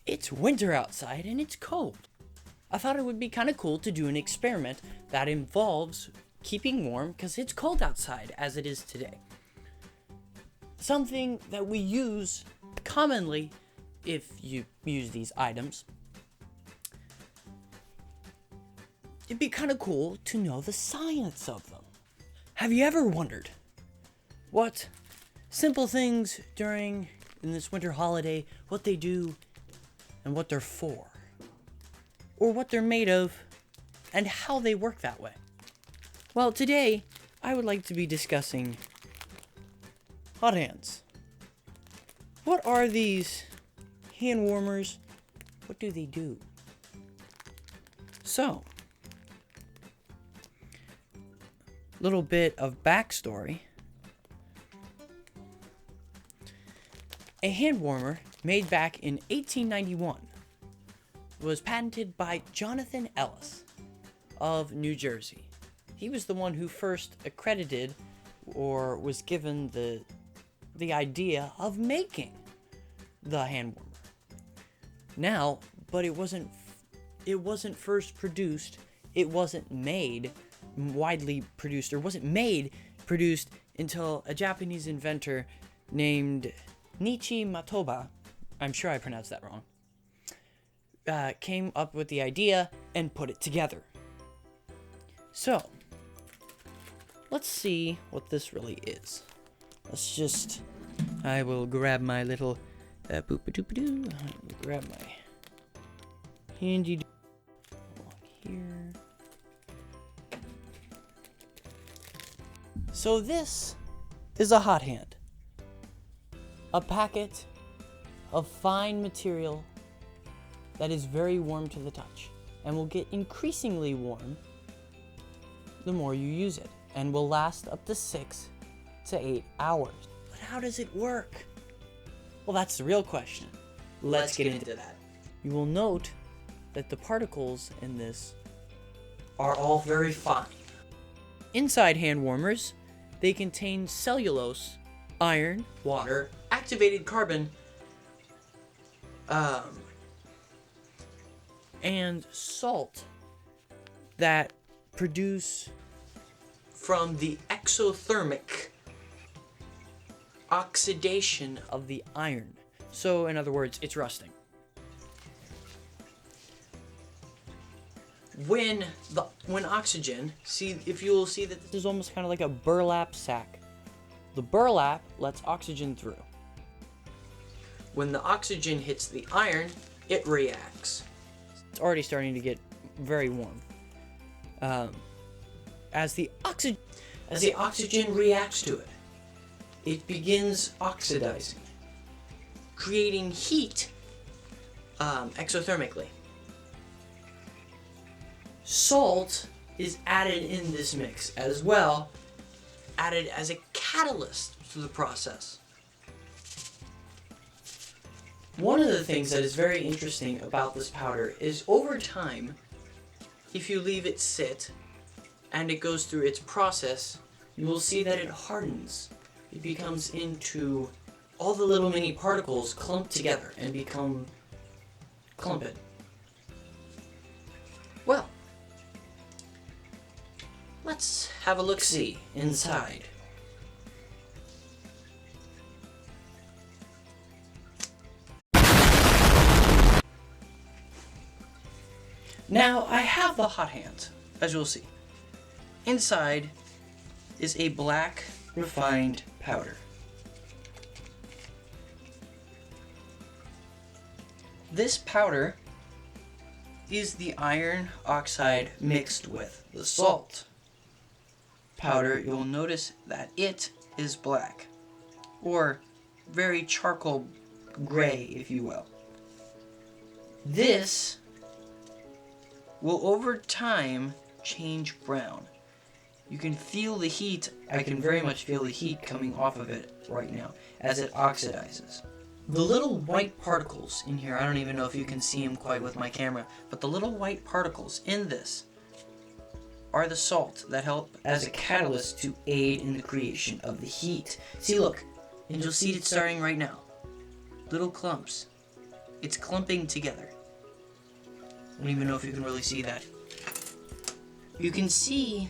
It's winter outside and it's cold. I thought it would be kind of cool to do an experiment that involves keeping warm because it's cold outside as it is today. Something that we use commonly if you use these items. It'd be kind of cool to know the science of them. Have you ever wondered what simple things in this winter holiday, what they do and what they're for? Or what they're made of and how they work that way? Well, today I would like to be discussing hot hands. What are these hand warmers? What do they do? So, little bit of backstory. A hand warmer made back in 1891 was patented by Jonathan Ellis of New Jersey. He was the one who first accredited or was given the idea of making the hand warmer. Now, but it wasn't first produced, it wasn't made widely produced, or wasn't produced until a Japanese inventor named Nichi Matoba, I'm sure I pronounced that wrong, came up with the idea and put it together. So, let's see what this really is. I will grab my little boop-a-doop-a-doo. Grab my handy here. So this is a hot hand. A packet of fine material that is very warm to the touch and will get increasingly warm the more you use it and will last up to 6 to 8 hours. But how does it work? Well, that's the real question. Let's get into that. You will note that the particles in this are all very fine. Inside hand warmers, they contain cellulose, iron, water, activated carbon, and salt that produce from the exothermic oxidation of the iron. So, in other words, it's rusting. When oxygen, if you will see that this is almost kind of like a burlap sack. The burlap lets oxygen through. When the oxygen hits the iron, it reacts. It's already starting to get very warm. As the oxygen reacts to it, it begins oxidizing, creating heat exothermically. Salt is added in this mix as well, added as a catalyst to the process. One of the things that is very interesting about this powder is over time, if you leave it sit and it goes through its process, you will see that it hardens. It becomes into all the little mini particles clumped together and become clumped. Well, let's have a look-see inside. Now, I have the hot hand, as you'll see. Inside is a black refined powder. This powder is the iron oxide mixed with the salt. Powder, you'll notice that it is black, or very charcoal gray, if you will. This will over time change brown. You can feel the heat. I can very much feel the heat coming off of it right now as it oxidizes. The little white particles in here, I don't even know if you can see them quite with my camera, but the little white particles in this are the salt that help as a catalyst to aid in the creation of the heat. See, look, and you'll see it starting right now. Little clumps. It's clumping together. I don't even know if you can really see that. You can see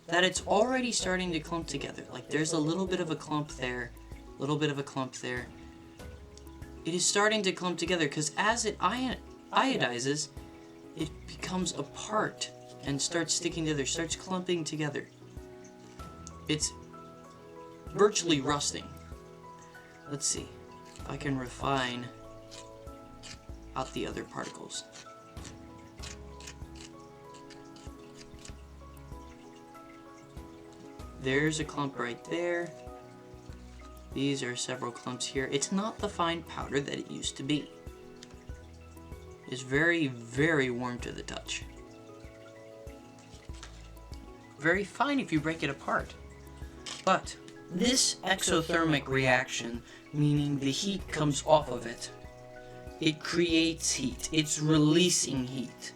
that it's already starting to clump together. Like there's a little bit of a clump there, a little bit of a clump there. It is starting to clump together because as it iodizes, it becomes a part and starts sticking together, starts clumping together. It's virtually rusting. Let's see if I can refine out the other particles. There's a clump right there. These are several clumps here. It's not the fine powder that it used to be. It's very, very warm to the touch. Very fine if you break it apart. But this exothermic reaction, meaning the heat comes off of it, it creates heat. It's releasing heat.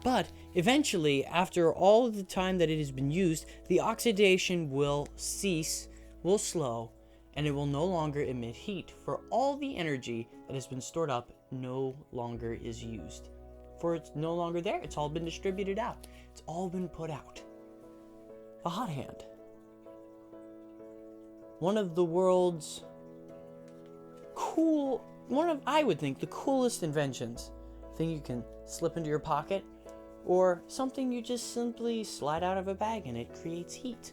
But eventually, after all of the time that it has been used, the oxidation will cease, will slow, and it will no longer emit heat, for all the energy that has been stored up no longer is used. For it's no longer there, it's all been distributed out. It's all been put out. A hot hand. One of the world's I would think, the coolest inventions. Thing you can slip into your pocket, or something you just simply slide out of a bag and it creates heat.